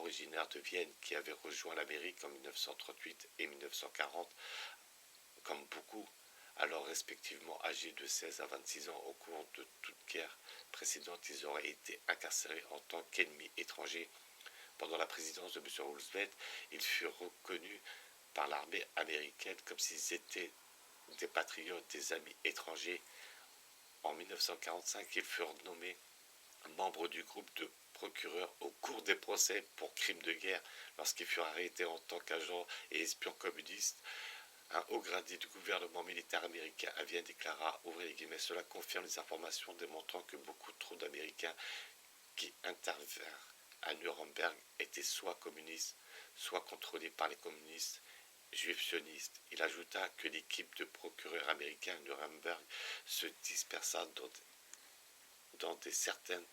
originaires de Vienne qui avaient rejoint l'Amérique en 1938 et 1940, comme beaucoup, alors respectivement âgés de 16 à 26 ans au cours de toute guerre précédente, ils auraient été incarcérés en tant qu'ennemis étrangers. Pendant la présidence de M. Roosevelt, ils furent reconnus par l'armée américaine comme s'ils étaient des patriotes, des amis étrangers. En 1945, ils furent nommés membres du groupe de procureurs au cours des procès pour crimes de guerre lorsqu'ils furent arrêtés en tant qu'agents et espions communistes. Un haut gradé du gouvernement militaire américain à Vienne déclara, ouvrez les guillemets, cela confirme les informations démontrant que beaucoup trop d'Américains qui intervinrent à Nuremberg étaient soit communistes, soit contrôlés par les communistes juifs sionistes. Il ajouta que l'équipe de procureurs américains à Nuremberg se dispersa dans des certaines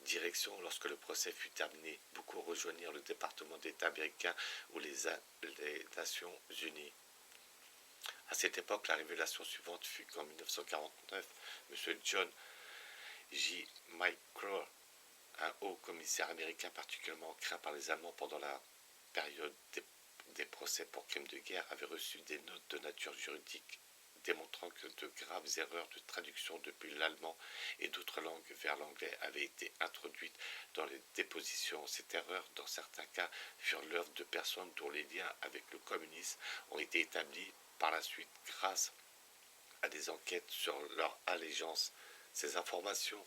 directions lorsque le procès fut terminé. Beaucoup rejoignirent le département d'État américain ou les Nations Unies. À cette époque, la révélation suivante fut qu'en 1949, M. John J. McClure, un haut commissaire américain particulièrement craint par les Allemands pendant la période des procès pour crimes de guerre, avait reçu des notes de nature juridique démontrant que de graves erreurs de traduction depuis l'allemand et d'autres langues vers l'anglais avaient été introduites dans les dépositions. Ces erreurs, dans certains cas, furent l'œuvre de personnes dont les liens avec le communisme ont été établis par la suite grâce à des enquêtes sur leur allégeance. Ces informations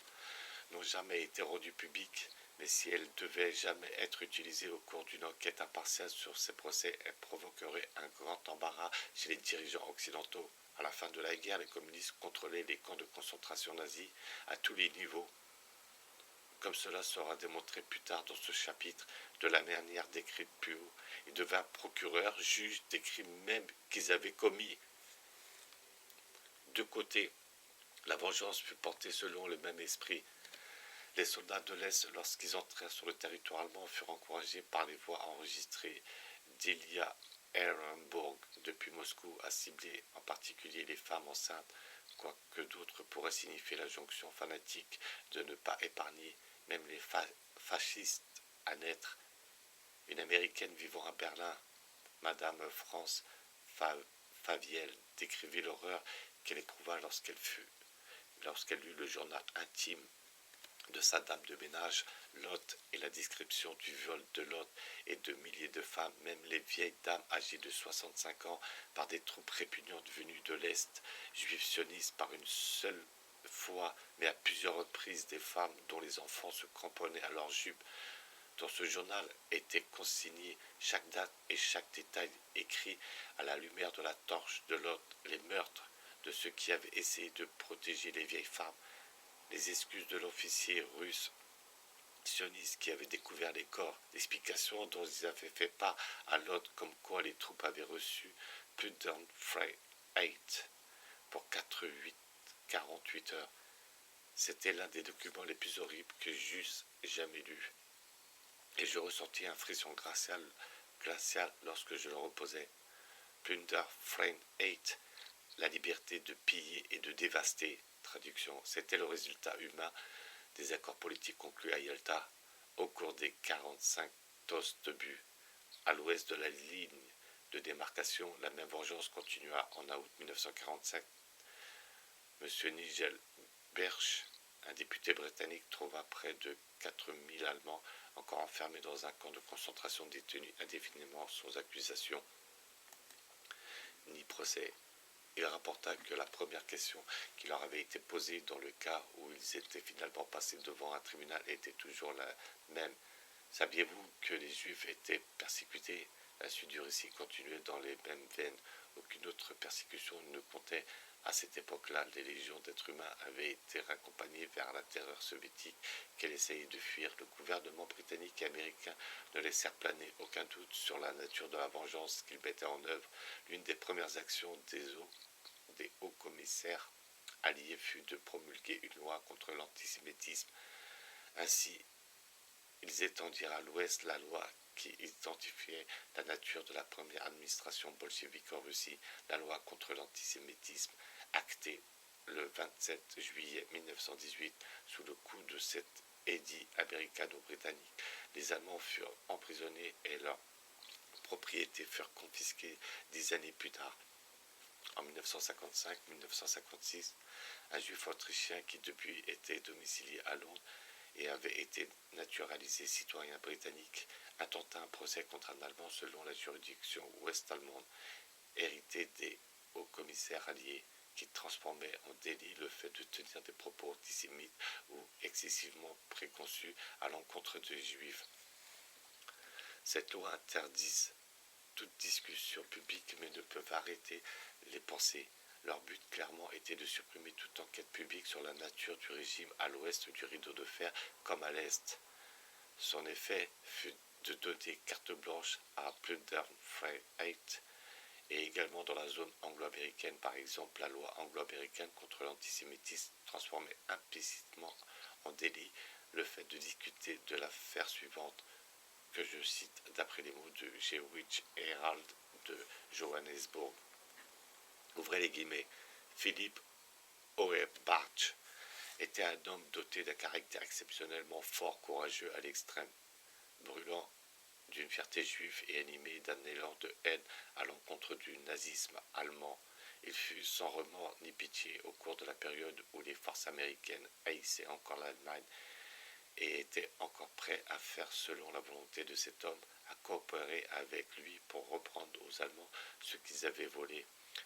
n'ont jamais été rendues publiques, mais si elles devaient jamais être utilisées au cours d'une enquête impartiale sur ces procès, elles provoqueraient un grand embarras chez les dirigeants occidentaux. À la fin de la guerre, les communistes contrôlaient les camps de concentration nazis à tous les niveaux. Comme cela sera démontré plus tard dans ce chapitre, de la manière décrite plus haut, ils devinrent procureurs, juges des crimes même qu'ils avaient commis. De côté, la vengeance fut portée selon le même esprit. Les soldats de l'Est, lorsqu'ils entrèrent sur le territoire allemand, furent encouragés par les voix enregistrées d'Ilya Ehrenburg depuis Moscou à cibler en particulier les femmes enceintes, quoique d'autres pourraient signifier la jonction fanatique de ne pas épargner même les fascistes à naître. Une Américaine vivant à Berlin, Madame France Faviel, décrivit l'horreur qu'elle éprouva lorsqu'elle lut le journal intime de sa dame de ménage, Lot, et la description du viol de Lot et de milliers de femmes, même les vieilles dames âgées de 65 ans, par des troupes répugnantes venues de l'Est, juifs sionistes par une seule fois, mais à plusieurs reprises des femmes dont les enfants se cramponnaient à leurs jupes. Dans ce journal était consigné chaque date et chaque détail écrit à la lumière de la torche de Lot, les meurtres de ceux qui avaient essayé de protéger les vieilles femmes, les excuses de l'officier russe sioniste qui avait découvert les corps, l'explication dont ils avaient fait part à Lot comme quoi les troupes avaient reçu plus d'un freight pour 48 heures. C'était l'un des documents les plus horribles que j'eusse jamais lus. Et je ressentis un frisson glacial lorsque je le reposais. Plunder Frame 8, la liberté de piller et de dévaster. Traduction, c'était le résultat humain des accords politiques conclus à Yalta au cours des 45 tosses de but. À l'ouest de la ligne de démarcation, la même vengeance continua en août 1945. M. Nigel Berch, un député britannique, trouva près de 4000 Allemands encore enfermés dans un camp de concentration détenus indéfiniment sans accusation ni procès. Il rapporta que la première question qui leur avait été posée dans le cas où ils étaient finalement passés devant un tribunal était toujours la même. Saviez-vous que les Juifs étaient persécutés? La suite du récit continuait dans les mêmes veines. Aucune autre persécution ne comptait. À cette époque-là, les légions d'êtres humains avaient été raccompagnées vers la terreur soviétique qu'elle essayait de fuir. Le gouvernement britannique et américain ne laissèrent planer aucun doute sur la nature de la vengeance qu'ils mettaient en œuvre. L'une des premières actions des hauts commissaires alliés fut de promulguer une loi contre l'antisémitisme. Ainsi, ils étendirent à l'Ouest la loi qui identifiait la nature de la première administration bolchevique en Russie, la loi contre l'antisémitisme, actée le 27 juillet 1918 sous le coup de cette édit américano-britannique, les Allemands furent emprisonnés et leurs propriétés furent confisquées 10 années plus tard. En 1955-1956, un juif autrichien qui depuis était domicilié à Londres et avait été naturalisé citoyen britannique intenta un procès contre un Allemand selon la juridiction ouest-allemande, héritée des hauts-commissaires alliés, qui transformait en délit le fait de tenir des propos antisémites ou excessivement préconçus à l'encontre des juifs. Cette loi interdit toute discussion publique mais ne peuvent arrêter les pensées. Leur but clairement était de supprimer toute enquête publique sur la nature du régime à l'ouest du rideau de fer comme à l'est. Son effet fut de donner carte blanche à Plunderfreiheit et également dans la zone anglo-américaine. Par exemple, la loi anglo-américaine contre l'antisémitisme transformait implicitement en délit le fait de discuter de l'affaire suivante, que je cite d'après les mots de Jewish Herald de Johannesburg. Ouvrez les guillemets. Philippe Auerbach était un homme doté d'un caractère exceptionnellement fort, courageux à l'extrême, brûlant d'une fierté juive et animé d'un élan de haine à l'encontre du nazisme allemand. Il fut sans remords ni pitié au cours de la période où les forces américaines haïssaient encore l'Allemagne et était encore prêt à faire selon la volonté de cet homme, à coopérer avec lui pour reprendre aux Allemands ce qu'ils avaient volé,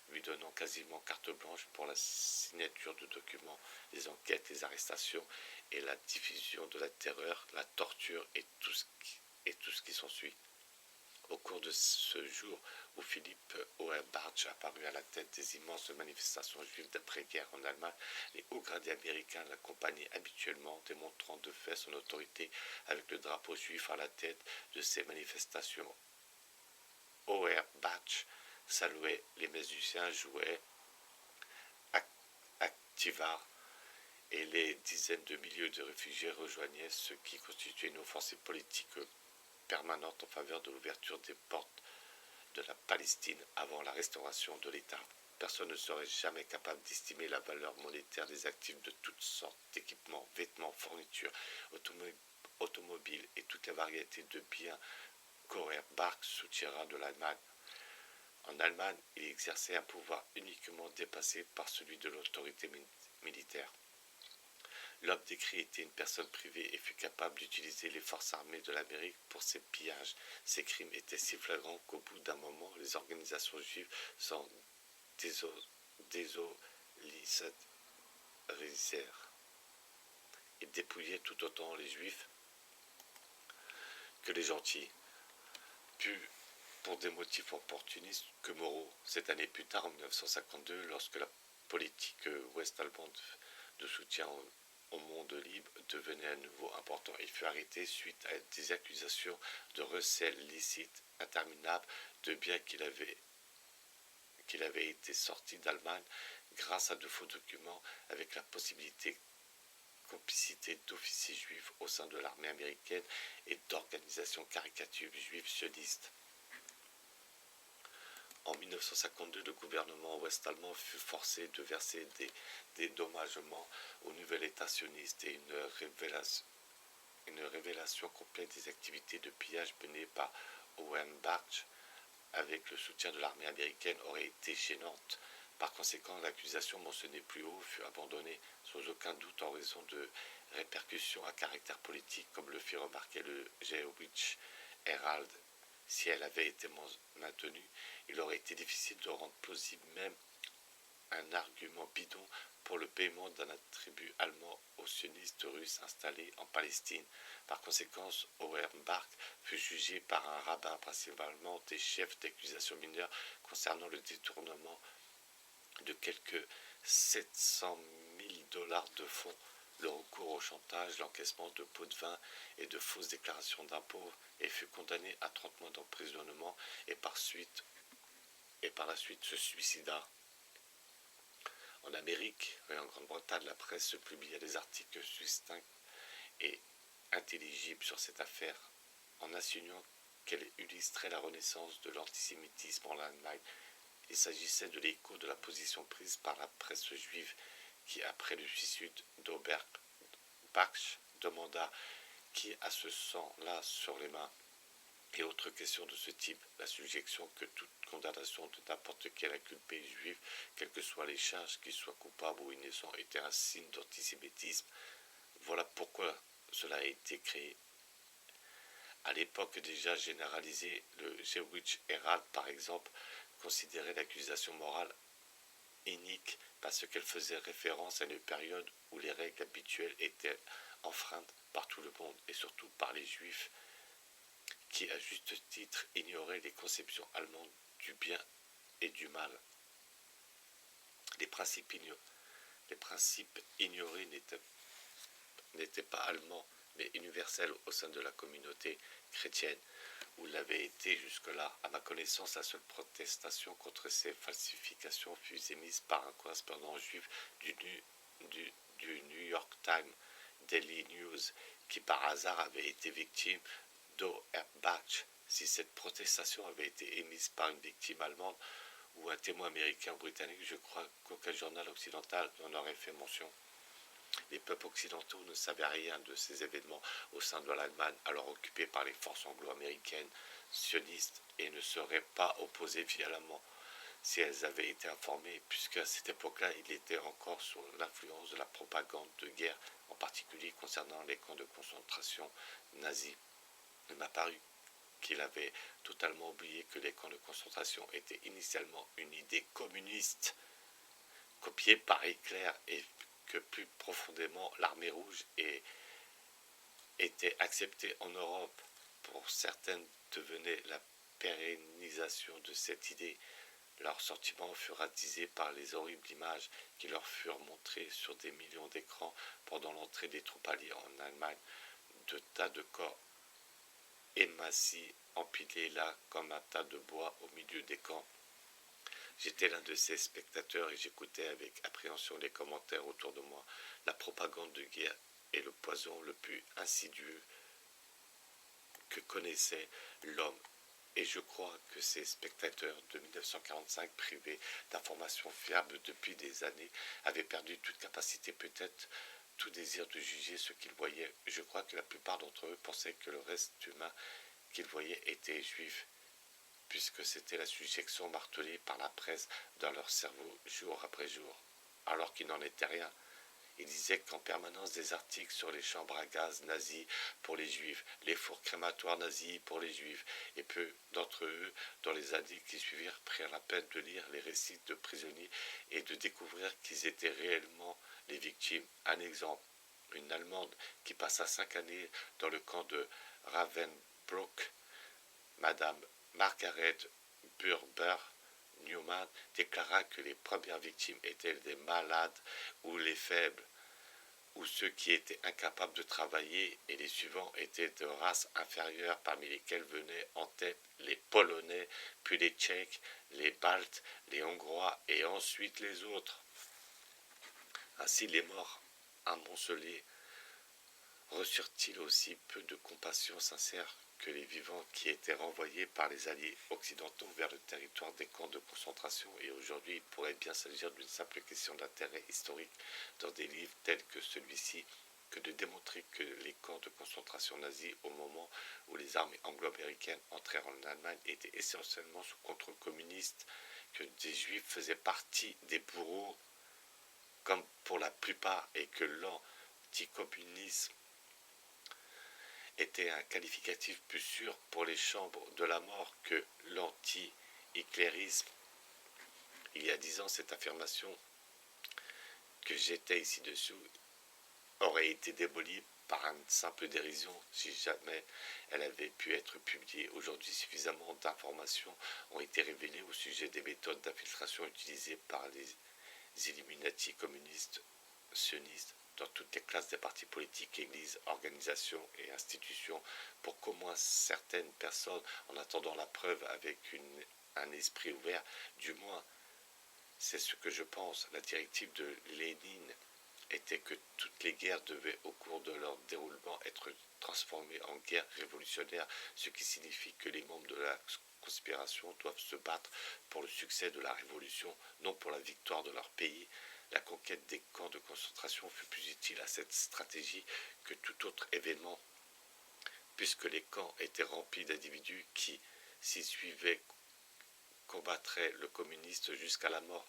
lui donnant quasiment carte blanche pour la signature de documents, les enquêtes, les arrestations et la diffusion de la terreur, la torture et tout ce qui s'ensuit. Au cours de ce jour où Philippe Auerbach apparut à la tête des immenses manifestations juives d'après-guerre en Allemagne, les hauts gradés américains l'accompagnaient habituellement, démontrant de fait son autorité avec le drapeau juif à la tête de ces manifestations. Auerbach saluait, les musiciens jouaient Aktivar et les dizaines de milliers de réfugiés rejoignaient ce qui constituait une offensive politique permanente en faveur de l'ouverture des portes de la Palestine avant la restauration de l'État. Personne ne serait jamais capable d'estimer la valeur monétaire des actifs de toutes sortes d'équipements, vêtements, fournitures, automobiles et toute la variété de biens qu'Auerbach soutiendra de l'Allemagne. En Allemagne, il exerçait un pouvoir uniquement dépassé par celui de l'autorité militaire. L'homme décrit était une personne privée et fut capable d'utiliser les forces armées de l'Amérique pour ses pillages. Ses crimes étaient si flagrants qu'au bout d'un moment, les organisations juives s'en désolidarisèrent et dépouillaient tout autant les juifs que les gentils, plus pour des motifs opportunistes que moraux. Cette année plus tard, en 1952, lorsque la politique ouest-allemande de soutien au monde libre devenait à nouveau important. Il fut arrêté suite à des accusations de recel licite interminable de biens qu'il avait été sorti d'Allemagne grâce à de faux documents avec la possibilité complicité d'officiers juifs au sein de l'armée américaine et d'organisations caricatives juives sionistes. En 1952, le gouvernement ouest-allemand fut forcé de verser des dédommagements au nouvel État sioniste et une révélation complète des activités de pillage menées par Auerbach avec le soutien de l'armée américaine aurait été gênante. Par conséquent, l'accusation mentionnée plus haut fut abandonnée sans aucun doute en raison de répercussions à caractère politique, comme le fit remarquer le Jewish Herald. Si elle avait été maintenue, il aurait été difficile de rendre plausible même un argument bidon pour le paiement d'un attribut allemand aux sionistes russes installés en Palestine. Par conséquent, Auerbach fut jugé par un rabbin, principalement des chefs d'accusation mineure concernant le détournement de quelques 700 000 $ de fonds, le recours au chantage, l'encaissement de pots de vin et de fausses déclarations d'impôts, et fut condamné à 30 mois d'emprisonnement et par la suite se suicida. En Amérique et en Grande-Bretagne, la presse publia des articles succincts et intelligibles sur cette affaire, en insinuant qu'elle illustrait la renaissance de l'antisémitisme en Allemagne. Il s'agissait de l'écho de la position prise par la presse juive qui, après le suicide d'Auerbach, demanda qui a ce sang-là sur les mains. Et autre question de ce type, la suggestion que toute condamnation de n'importe quel inculpé juif, quelles que soient les charges, qu'il soit coupable ou innocent, était un signe d'antisémitisme. Voilà pourquoi cela a été créé. À l'époque déjà généralisée, le Jewish Herald, par exemple, considérait l'accusation morale inique parce qu'elle faisait référence à une période où les règles habituelles étaient enfreintes par tout le monde et surtout par les juifs qui, à juste titre, ignoraient les conceptions allemandes du bien et du mal. Les principes ignorés n'étaient pas allemands, mais universels au sein de la communauté chrétienne, où l'avait été jusque-là. À ma connaissance, la seule protestation contre ces falsifications fut émise par un correspondant juif du New York Times, Daily News, qui par hasard avait été victime d'Auerbach. Si cette protestation avait été émise par une victime allemande ou un témoin américain ou britannique, je crois qu'aucun journal occidental n'en aurait fait mention. Les peuples occidentaux ne savaient rien de ces événements au sein de l'Allemagne, alors occupée par les forces anglo-américaines sionistes, et ne seraient pas opposés violemment si elles avaient été informées, puisque à cette époque-là, il était encore sous l'influence de la propagande de guerre, en particulier concernant les camps de concentration nazis. Il m'a paru qu'il avait totalement oublié que les camps de concentration étaient initialement une idée communiste, copiée par Hitler, et que plus profondément l'armée rouge était acceptée en Europe. Pour certaines devenait la pérennisation de cette idée. Leurs sentiments furent attisés par les horribles images qui leur furent montrées sur des millions d'écrans pendant l'entrée des troupes alliées en Allemagne, de tas de corps émaciés empilés là comme un tas de bois au milieu des camps. J'étais l'un de ces spectateurs et j'écoutais avec appréhension les commentaires autour de moi. La propagande de guerre est le poison le plus insidieux que connaissait l'homme. Et je crois que ces spectateurs de 1945, privés d'informations fiables depuis des années, avaient perdu toute capacité, peut-être tout désir de juger ce qu'ils voyaient. Je crois que la plupart d'entre eux pensaient que le reste humain qu'ils voyaient était juif, puisque c'était la suggestion martelée par la presse dans leur cerveau jour après jour, alors qu'il n'en était rien. Ils disaient qu'en permanence des articles sur les chambres à gaz nazis pour les juifs, les fours crématoires nazis pour les juifs, et peu d'entre eux, dans les années qui suivirent, prirent la peine de lire les récits de prisonniers et de découvrir qu'ils étaient réellement les victimes. Un exemple, une Allemande qui passa 5 années dans le camp de Ravensbrück, Madame Margaret Burber-Newman, déclara que les premières victimes étaient des malades ou les faibles, ou ceux qui étaient incapables de travailler, et les suivants étaient de races inférieures, parmi lesquels venaient en tête les Polonais, puis les Tchèques, les Baltes, les Hongrois, et ensuite les autres. Ainsi les morts amoncelés reçurent-ils aussi peu de compassion sincère que les vivants qui étaient renvoyés par les alliés occidentaux vers le territoire des camps de concentration. Et aujourd'hui, il pourrait bien s'agir d'une simple question d'intérêt historique dans des livres tels que celui-ci, que de démontrer que les camps de concentration nazis, au moment où les armées anglo-américaines entrèrent en Allemagne, étaient essentiellement sous contrôle communiste, que des juifs faisaient partie des bourreaux, comme pour la plupart, et que l'anticommunisme était un qualificatif plus sûr pour les chambres de la mort que l'anti-hitlérisme. Il y a 10 ans, cette affirmation que j'étais ici-dessous aurait été démolie par une simple dérision si jamais elle avait pu être publiée. Aujourd'hui, suffisamment d'informations ont été révélées au sujet des méthodes d'infiltration utilisées par les Illuminati communistes sionistes dans toutes les classes des partis politiques, églises, organisations et institutions, pour qu'au moins certaines personnes, en attendant la preuve avec un esprit ouvert, du moins, c'est ce que je pense, la directive de Lénine était que toutes les guerres devaient, au cours de leur déroulement, être transformées en guerres révolutionnaires, ce qui signifie que les membres de la conspiration doivent se battre pour le succès de la révolution, non pour la victoire de leur pays. La conquête des camps de concentration fut plus utile à cette stratégie que tout autre événement, puisque les camps étaient remplis d'individus qui, s'y suivaient, combattraient le communiste jusqu'à la mort.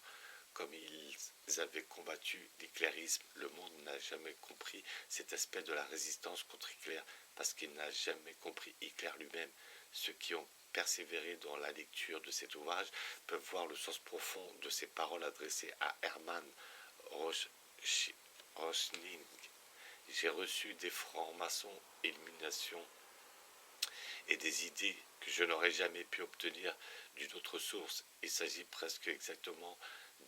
Comme ils avaient combattu l'hitlérisme, le monde n'a jamais compris cet aspect de la résistance contre Hitler, parce qu'il n'a jamais compris Hitler lui-même. Ceux qui ont persévéré dans la lecture de cet ouvrage peuvent voir le sens profond de ces paroles adressées à Hermann Röchling. J'ai reçu des francs-maçons illuminations et des idées que je n'aurais jamais pu obtenir d'une autre source. Il s'agit presque exactement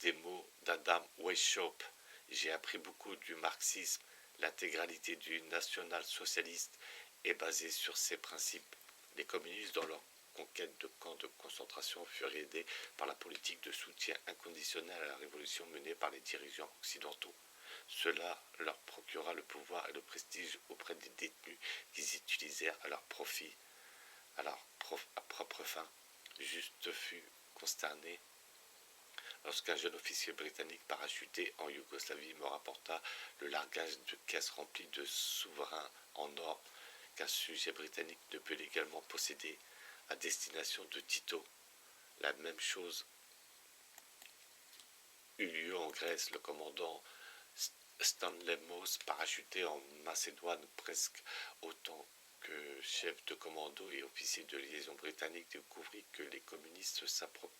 des mots d'Adam Weishaupt. J'ai appris beaucoup du marxisme. L'intégralité du national-socialiste est basée sur ces principes. Les communistes, dans leur conquête de camps de concentration, furent aidés par la politique de soutien inconditionnel à la révolution menée par les dirigeants occidentaux. Cela leur procura le pouvoir et le prestige auprès des détenus qu'ils utilisèrent à leur profit, à leur propre fin. Juste fut consterné lorsqu'un jeune officier britannique parachuté en Yougoslavie me rapporta le largage de caisses remplies de souverains en or qu'un sujet britannique ne peut légalement posséder à destination de Tito. La même chose eut lieu en Grèce. Le commandant Stanley Moss, parachuté en Macédoine presque autant que chef de commando et officier de liaison britannique, découvrit que les communistes s'appropriaient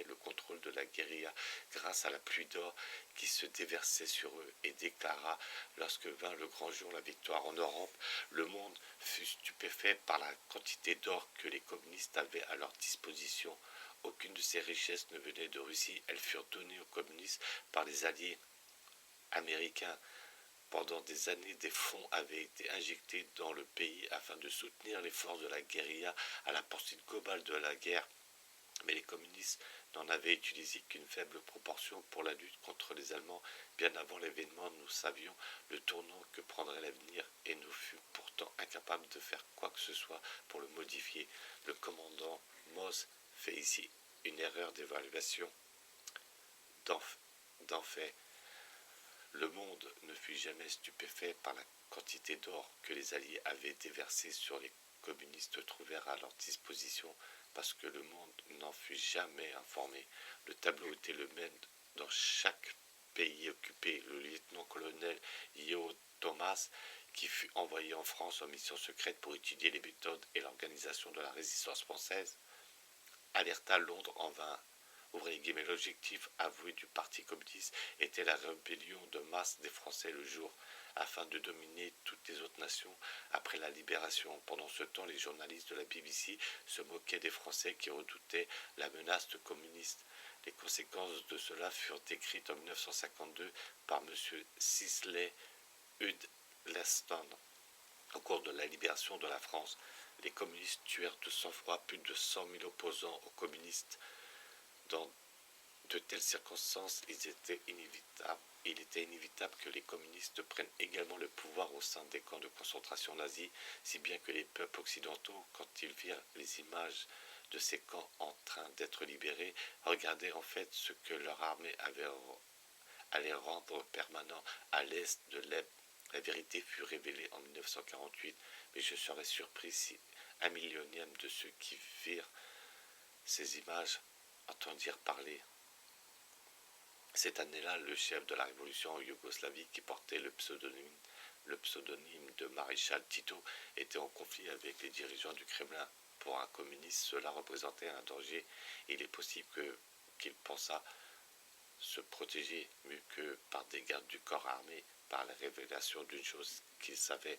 le contrôle de la guérilla grâce à la pluie d'or qui se déversait sur eux, et déclara, lorsque vint le grand jour, la victoire en Europe, le monde fut stupéfait par la quantité d'or que les communistes avaient à leur disposition. Aucune de ces richesses ne venait de Russie, elles furent données aux communistes par les alliés américains. Pendant des années, des fonds avaient été injectés dans le pays afin de soutenir les forces de la guérilla à la poursuite globale de la guerre. Mais les communistes n'en avaient utilisé qu'une faible proportion pour la lutte contre les Allemands. Bien avant l'événement, nous savions le tournant que prendrait l'avenir et nous fûmes pourtant incapables de faire quoi que ce soit pour le modifier. Le commandant Moss fait ici une erreur d'évaluation. D'en fait, le monde ne fut jamais stupéfait par la quantité d'or que les Alliés avaient déversé sur les communistes trouvèrent à leur disposition, parce que le monde n'en fut jamais informé. Le tableau était le même dans chaque pays occupé. Le lieutenant-colonel Yo Thomas, qui fut envoyé en France en mission secrète pour étudier les méthodes et l'organisation de la résistance française, alerta Londres en vain. L'objectif avoué du Parti communiste était la rébellion de masse des Français le jour, afin de dominer toutes les autres nations après la libération. Pendant ce temps, les journalistes de la BBC se moquaient des Français qui redoutaient la menace communiste. Les conséquences de cela furent décrites en 1952 par M. Cicely Huddleston. Au cours de la libération de la France, les communistes tuèrent de sang-froid plus de 100 000 opposants aux communistes. Dans de telles circonstances, il était inévitable que les communistes prennent également le pouvoir au sein des camps de concentration nazis, si bien que les peuples occidentaux, quand ils virent les images de ces camps en train d'être libérés, regardaient en fait ce que leur armée allait rendre permanent à l'est de l'Elbe. La vérité fut révélée en 1948, mais je serais surpris si un millionième de ceux qui virent ces images entendirent parler. Cette année-là, le chef de la révolution en Yougoslavie, qui portait le pseudonyme de maréchal Tito, était en conflit avec les dirigeants du Kremlin. Pour un communiste, cela représentait un danger. Il est possible qu'il pensât se protéger mieux que par des gardes du corps armé, par la révélation d'une chose qu'il savait,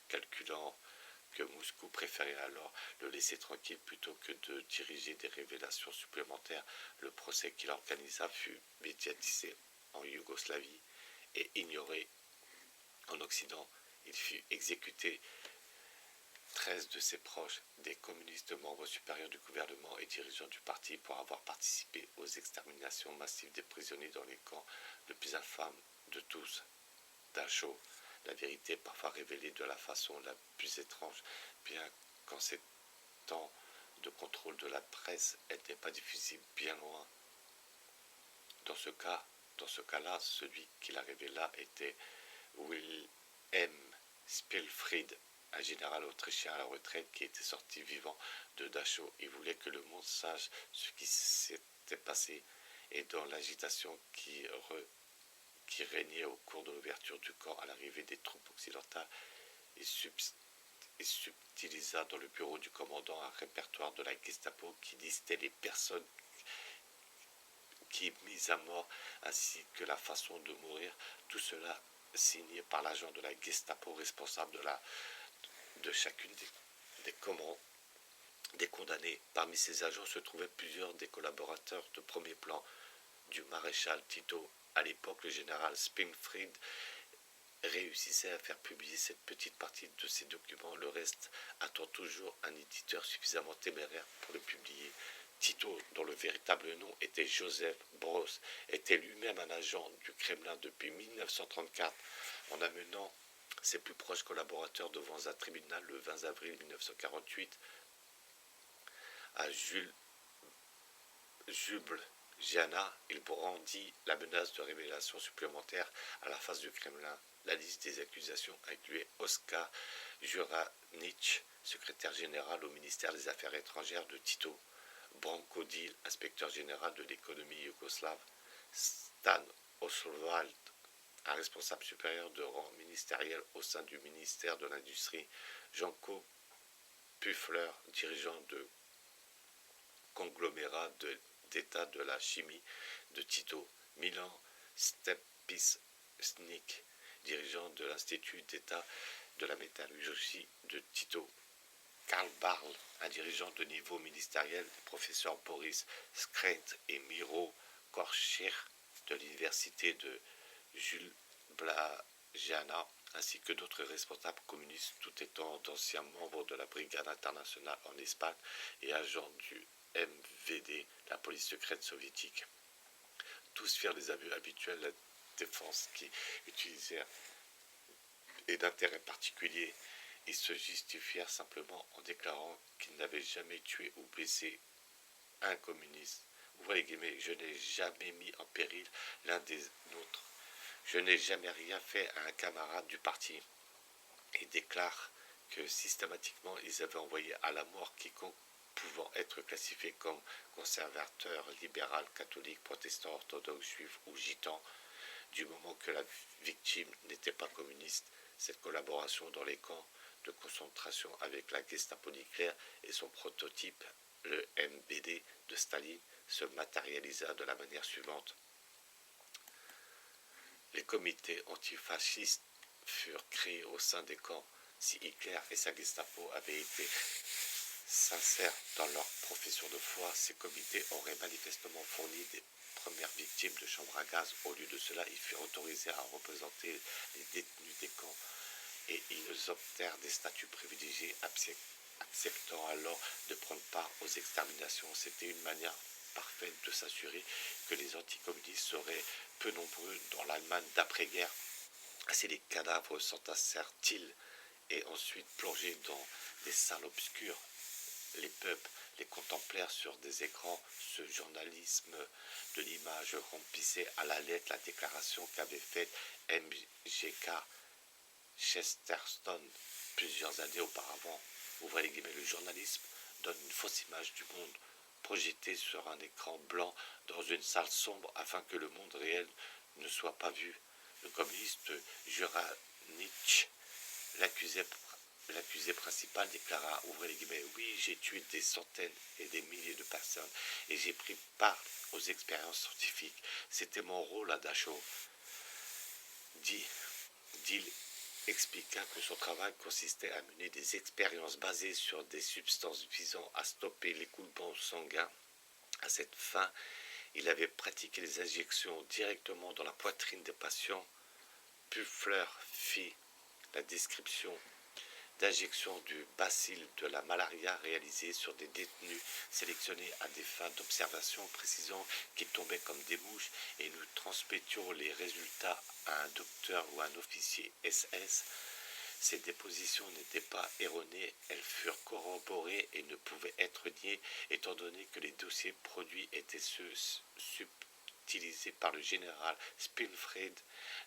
calculant que Moscou préférait alors le laisser tranquille plutôt que de diriger des révélations supplémentaires. Le procès qu'il organisa fut médiatisé en Yougoslavie et ignoré en Occident. Il fut exécuté. 13 de ses proches, des communistes membres supérieurs du gouvernement et dirigeants du parti, pour avoir participé aux exterminations massives des prisonniers dans les camps le plus infâme de tous, Dachau. La vérité est parfois révélée de la façon la plus étrange, bien qu'en ces temps de contrôle de la presse, elle n'est pas diffusée bien loin. Dans ce cas, Dans ce cas-là, celui qui la révéla était Wilhelm Spielfried, un général autrichien à la retraite qui était sorti vivant de Dachau. Il voulait que le monde sache ce qui s'était passé et dans l'agitation qui régnait au cours de l'ouverture du camp à l'arrivée des troupes occidentales, il subtilisa dans le bureau du commandant un répertoire de la Gestapo qui listait les personnes qui mises à mort ainsi que la façon de mourir, tout cela signé par l'agent de la Gestapo responsable de chacune des condamnés. Parmi ces agents se trouvaient plusieurs des collaborateurs de premier plan du maréchal Tito. À l'époque, le général Springfield réussissait à faire publier cette petite partie de ses documents. Le reste attend toujours un éditeur suffisamment téméraire pour le publier. Tito, dont le véritable nom était Joseph Broz, était lui-même un agent du Kremlin depuis 1934, en amenant ses plus proches collaborateurs devant un tribunal le 20 avril 1948 à Ljubljana. Il brandit la menace de révélation supplémentaire à la face du Kremlin. La liste des accusations incluait Oskar Juranic, secrétaire général au ministère des Affaires étrangères de Tito, Branko Dil, inspecteur général de l'économie yougoslave, Stan Oswald, un responsable supérieur de rang ministériel au sein du ministère de l'Industrie, Janko Puffler, dirigeant de conglomérat d'État de la chimie de Tito, Milan Stepisnik, dirigeant de l'Institut d'État de la métallurgie de Tito, Karl Barl, un dirigeant de niveau ministériel, les professeurs Boris Skrent et Miro Korchir de l'université de Ljubljana, ainsi que d'autres responsables communistes, tout étant d'anciens membres de la Brigade internationale en Espagne et agents du MVD, la police secrète soviétique. Tous firent les aveux habituels de la défense qui utilisèrent et d'intérêt particulier. Ils se justifièrent simplement en déclarant qu'ils n'avaient jamais tué ou blessé un communiste. Ouvrez les guillemets, je n'ai jamais mis en péril l'un des nôtres. Je n'ai jamais rien fait à un camarade du parti. Ils déclarent que systématiquement ils avaient envoyé à la mort quiconque pouvant être classifié comme conservateur, libéral, catholique, protestant, orthodoxe, juif ou gitan, du moment que la victime n'était pas communiste. Cette collaboration dans les camps de concentration avec la Gestapo nucléaire et son prototype, le MBD de Staline, se matérialisa de la manière suivante. Les comités antifascistes furent créés au sein des camps. Si Hitler et sa Gestapo avaient été sincères dans leur profession de foi, ces comités auraient manifestement fourni des premières victimes de chambres à gaz. Au lieu de cela, ils furent autorisés à représenter les détenus des camps et ils obtinrent des statuts privilégiés, acceptant alors de prendre part aux exterminations. C'était une manière parfaite de s'assurer que les anticommunistes seraient peu nombreux dans l'Allemagne d'après-guerre. Ainsi les cadavres s'entassèrent-ils et ensuite plongés dans des salles obscures. Les peuples les contemplèrent sur des écrans. Ce journalisme de l'image remplissait à la lettre la déclaration qu'avait faite MGK Chesterton plusieurs années auparavant. Ouvrez les guillemets, le journalisme donne une fausse image du monde projeté sur un écran blanc dans une salle sombre afin que le monde réel ne soit pas vu. Le communiste Juranic, l'accusé principal, déclara, ouvrez les guillemets, oui, j'ai tué des centaines et des milliers de personnes et j'ai pris part aux expériences scientifiques. C'était mon rôle à Dachau. Dill expliqua que son travail consistait à mener des expériences basées sur des substances visant à stopper l'écoulement sanguin. À cette fin, il avait pratiqué les injections directement dans la poitrine des patients. Puffler fit la description d'injection du bacille de la malaria réalisée sur des détenus sélectionnés à des fins d'observation, précisant qu'ils tombaient comme des mouches, et nous transmettions les résultats à un docteur ou un officier SS. Ces dépositions n'étaient pas erronées, elles furent corroborées et ne pouvaient être niées, étant donné que les dossiers produits étaient ceux utilisés par le général Spinfried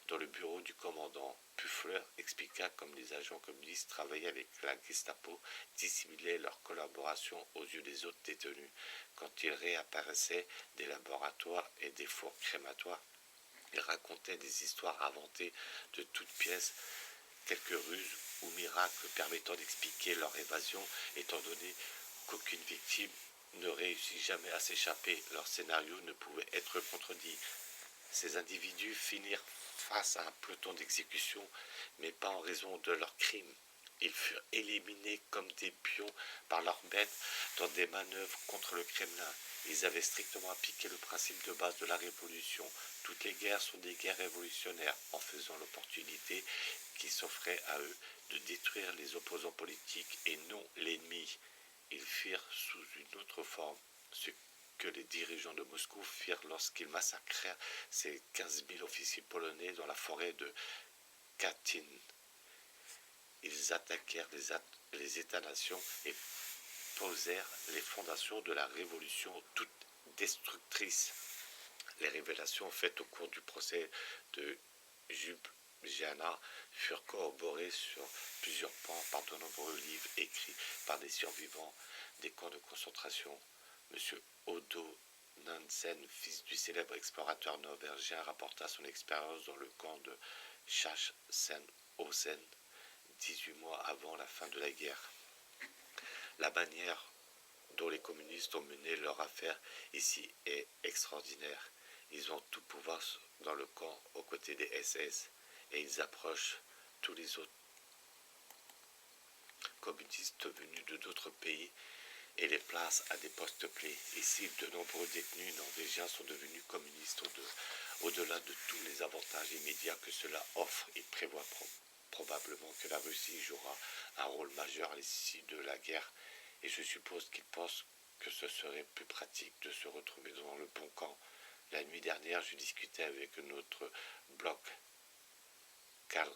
dans le bureau du commandant. Puffler expliqua comme les agents communistes travaillaient avec la Gestapo, dissimulaient leur collaboration aux yeux des autres détenus. Quand ils réapparaissaient des laboratoires et des fours crématoires, ils racontaient des histoires inventées de toutes pièces, quelques ruses ou miracles permettant d'expliquer leur évasion, étant donné qu'aucune victime ne réussit jamais à s'échapper. Leur scénario ne pouvait être contredit. Ces individus finirent face à un peloton d'exécution, mais pas en raison de leurs crimes. Ils furent éliminés comme des pions par leurs maîtres dans des manœuvres contre le Kremlin. Ils avaient strictement appliqué le principe de base de la révolution. Toutes les guerres sont des guerres révolutionnaires, en faisant l'opportunité qui s'offrait à eux de détruire les opposants politiques et non l'ennemi. Ils firent sous une autre forme ce que les dirigeants de Moscou firent lorsqu'ils massacrèrent ces 15 000 officiers polonais dans la forêt de Katyn. Ils attaquèrent les États-nations et posèrent les fondations de la révolution toute destructrice. Les révélations faites au cours du procès de Ljubljana furent corroborées sur plusieurs points par de nombreux livres écrits par des survivants des camps de concentration. M. Odo Nansen, fils du célèbre explorateur norvégien, rapporta son expérience dans le camp de Sachsenhausen 18 mois avant la fin de la guerre. La manière dont les communistes ont mené leur affaire ici est extraordinaire. Ils ont tout pouvoir dans le camp aux côtés des SS et ils approchent tous les autres communistes venus de d'autres pays et les placent à des postes clés. Ici, de nombreux détenus norvégiens sont devenus communistes au-delà de tous les avantages immédiats que cela offre. Ils prévoient probablement que la Russie jouera un rôle majeur à l'issue de la guerre et je suppose qu'ils pensent que ce serait plus pratique de se retrouver dans le bon camp. La nuit dernière, je discutais avec notre bloc Karl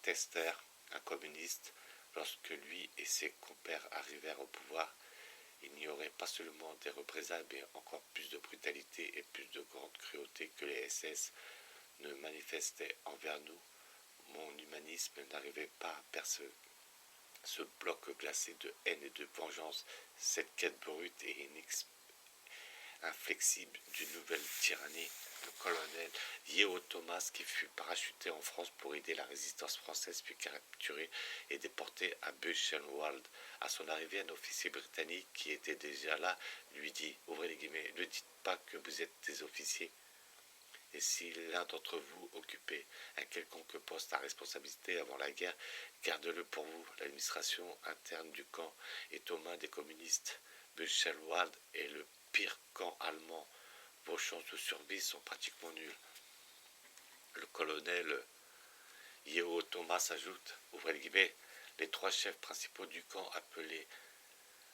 Tester, un communiste. Lorsque lui et ses compères arrivèrent au pouvoir, il n'y aurait pas seulement des représailles, mais encore plus de brutalité et plus de grande cruauté que les SS ne manifestaient envers nous. Mon humanisme n'arrivait pas à percer ce bloc glacé de haine et de vengeance, cette quête brute et inflexible d'une nouvelle tyrannie. Le colonel Yeo Thomas, qui fut parachuté en France pour aider la résistance française, fut capturé et déporté à Buchenwald. À son arrivée, un officier britannique qui était déjà là lui dit, ouvrez les guillemets, ne dites pas que vous êtes des officiers. Et si l'un d'entre vous occupait un quelconque poste à responsabilité avant la guerre, gardez-le pour vous. L'administration interne du camp est aux mains des communistes. Buchenwald est le pire camp allemand. Vos chances de survie sont pratiquement nulles. Le colonel Yeo Thomas ajoute, ouvrez les guillemets, les trois chefs principaux du camp appelés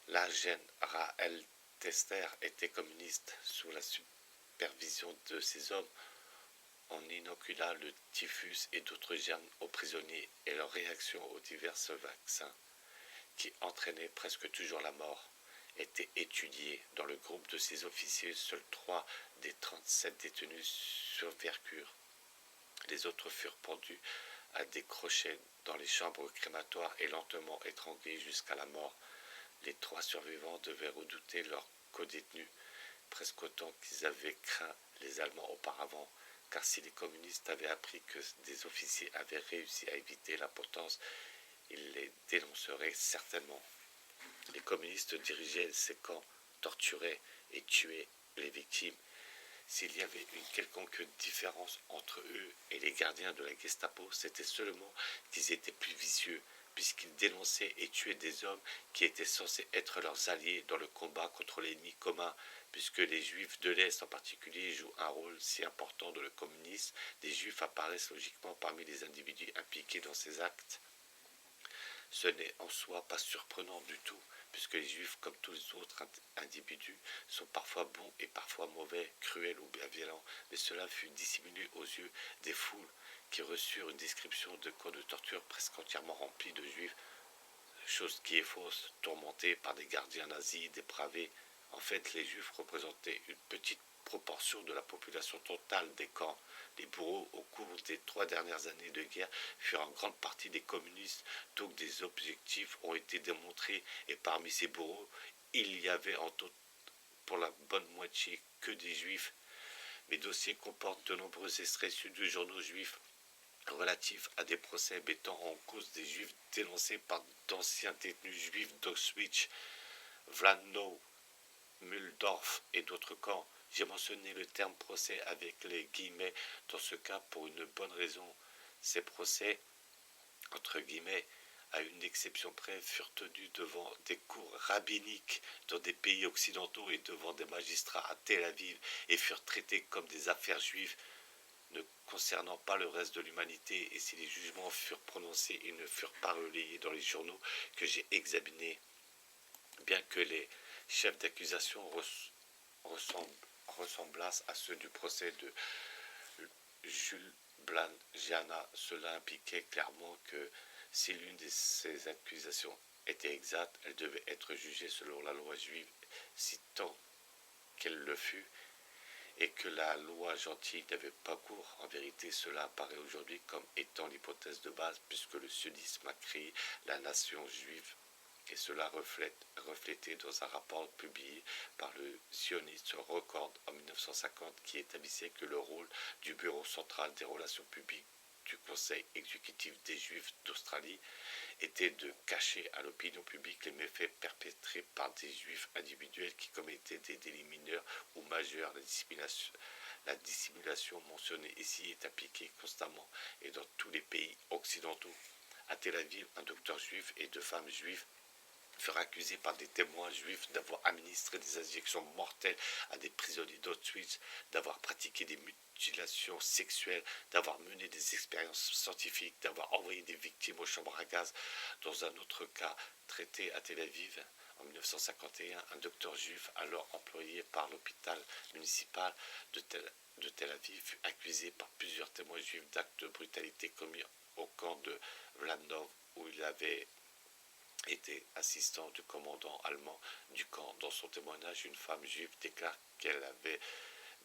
Lagen, Raël Tester étaient communistes. Sous la supervision de ces hommes, on inocula le typhus et d'autres germes aux prisonniers et leur réaction aux divers vaccins, qui entraînaient presque toujours la mort, étaient étudiés. Dans le groupe de ces officiers, seuls 3 des 37 détenus survécurent. Les autres furent pendus à des crochets dans les chambres crématoires et lentement étranglés jusqu'à la mort. Les 3 survivants devaient redouter leurs codétenus, presque autant qu'ils avaient craint les Allemands auparavant, car si les communistes avaient appris que des officiers avaient réussi à éviter la potence, ils les dénonceraient certainement. Les communistes dirigeaient ces camps, torturaient et tuaient les victimes. S'il y avait une quelconque différence entre eux et les gardiens de la Gestapo, c'était seulement qu'ils étaient plus vicieux, puisqu'ils dénonçaient et tuaient des hommes qui étaient censés être leurs alliés dans le combat contre l'ennemi commun, puisque les Juifs de l'Est en particulier jouent un rôle si important dans le communisme. Des Juifs apparaissent logiquement parmi les individus impliqués dans ces actes. Ce n'est en soi pas surprenant du tout, puisque les Juifs, comme tous les autres individus, sont parfois bons et parfois mauvais, cruels ou bienveillants, mais cela fut dissimulé aux yeux des foules qui reçurent une description de camps de torture presque entièrement remplis de Juifs, chose qui est fausse, tourmentés par des gardiens nazis dépravés. En fait, les Juifs représentaient une petite proportion de la population totale des camps. Les bourreaux, au cours des 3 dernières années de guerre, furent en grande partie des communistes, donc des objectifs ont été démontrés, et parmi ces bourreaux, il y avait en tout pour la bonne moitié que des juifs. Mes dossiers comportent de nombreux extraits issus de journaux juifs relatifs à des procès mettant en cause des juifs dénoncés par d'anciens détenus juifs d'Auschwitz, Wlandau, Mulhdorf et d'autres camps. J'ai mentionné le terme procès avec les guillemets dans ce cas pour une bonne raison. Ces procès, entre guillemets, à une exception près, furent tenus devant des cours rabbiniques dans des pays occidentaux et devant des magistrats à Tel Aviv et furent traités comme des affaires juives ne concernant pas le reste de l'humanité, et si les jugements furent prononcés, ils ne furent pas relayés dans les journaux que j'ai examinés. Bien que les chefs d'accusation ressemblassent à ceux du procès de Jules Blangiana, cela impliquait clairement que si l'une de ces accusations était exacte, elle devait être jugée selon la loi juive, si tant qu'elle le fût, et que la loi gentille n'avait pas cours. En vérité, cela apparaît aujourd'hui comme étant l'hypothèse de base, puisque le sudisme a créé la nation juive, et cela reflété dans un rapport publié par le Zionist Record en 1950 qui établissait que le rôle du Bureau central des relations publiques du Conseil exécutif des Juifs d'Australie était de cacher à l'opinion publique les méfaits perpétrés par des juifs individuels qui commettaient des délits mineurs ou majeurs. La dissimulation mentionnée ici est appliquée constamment et dans tous les pays occidentaux. À Tel Aviv, un docteur juif et 2 femmes juives furent accusés par des témoins juifs d'avoir administré des injections mortelles à des prisonniers d'Auschwitz, d'avoir pratiqué des mutilations sexuelles, d'avoir mené des expériences scientifiques, d'avoir envoyé des victimes aux chambres à gaz. Dans un autre cas traité à Tel Aviv, en 1951, un docteur juif alors employé par l'hôpital municipal de Tel Aviv fut accusé par plusieurs témoins juifs d'actes de brutalité commis au camp de Wlandau où il avait était assistant du commandant allemand du camp. Dans son témoignage, une femme juive déclare qu'elle avait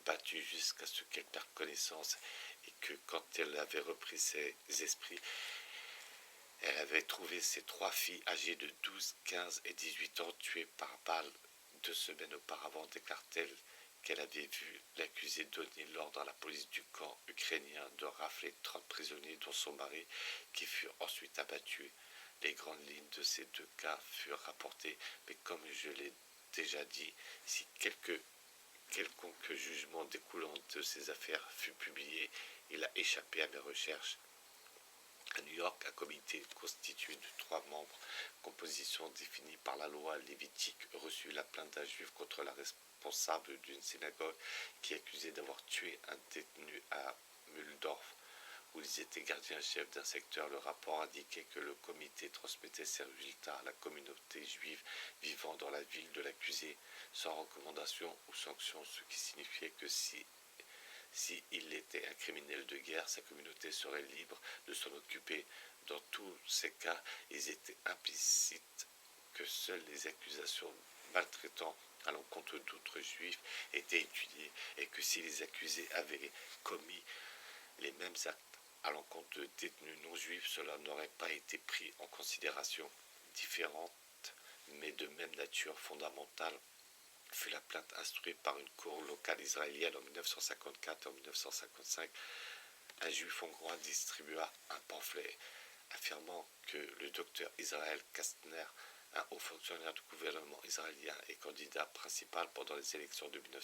battu jusqu'à ce qu'elle perde connaissance et que quand elle avait repris ses esprits, elle avait trouvé ses 3 filles âgées de 12, 15 et 18 ans tuées par balle 2 semaines auparavant, déclare-t-elle qu'elle avait vu l'accusé donner l'ordre à la police du camp ukrainien de rafler 30 prisonniers dont son mari qui furent ensuite abattus. Les grandes lignes de ces 2 cas furent rapportées, mais comme je l'ai déjà dit, si quelconque jugement découlant de ces affaires fut publié, il a échappé à mes recherches. À New York, un comité constitué de 3 membres, composition définie par la loi lévitique, reçut la plainte d'un juif contre la responsable d'une synagogue qui accusait d'avoir tué un détenu à Mulhdorf, où ils étaient gardiens-chefs d'un secteur. Le rapport indiquait que le comité transmettait ses résultats à la communauté juive vivant dans la ville de l'accusé, sans recommandation ou sanction, ce qui signifiait que si il était un criminel de guerre, sa communauté serait libre de s'en occuper. Dans tous ces cas, il était implicite que seules les accusations maltraitant à l'encontre d'autres juifs étaient étudiées et que si les accusés avaient commis les mêmes actes à l'encontre de détenus non juifs, cela n'aurait pas été pris en considération. Différente, mais de même nature fondamentale, fut la plainte instruite par une cour locale israélienne en 1954 et en 1955. Un juif hongrois distribua un pamphlet affirmant que le docteur Israël Kastner, un haut fonctionnaire du gouvernement israélien et candidat principal pendant les élections de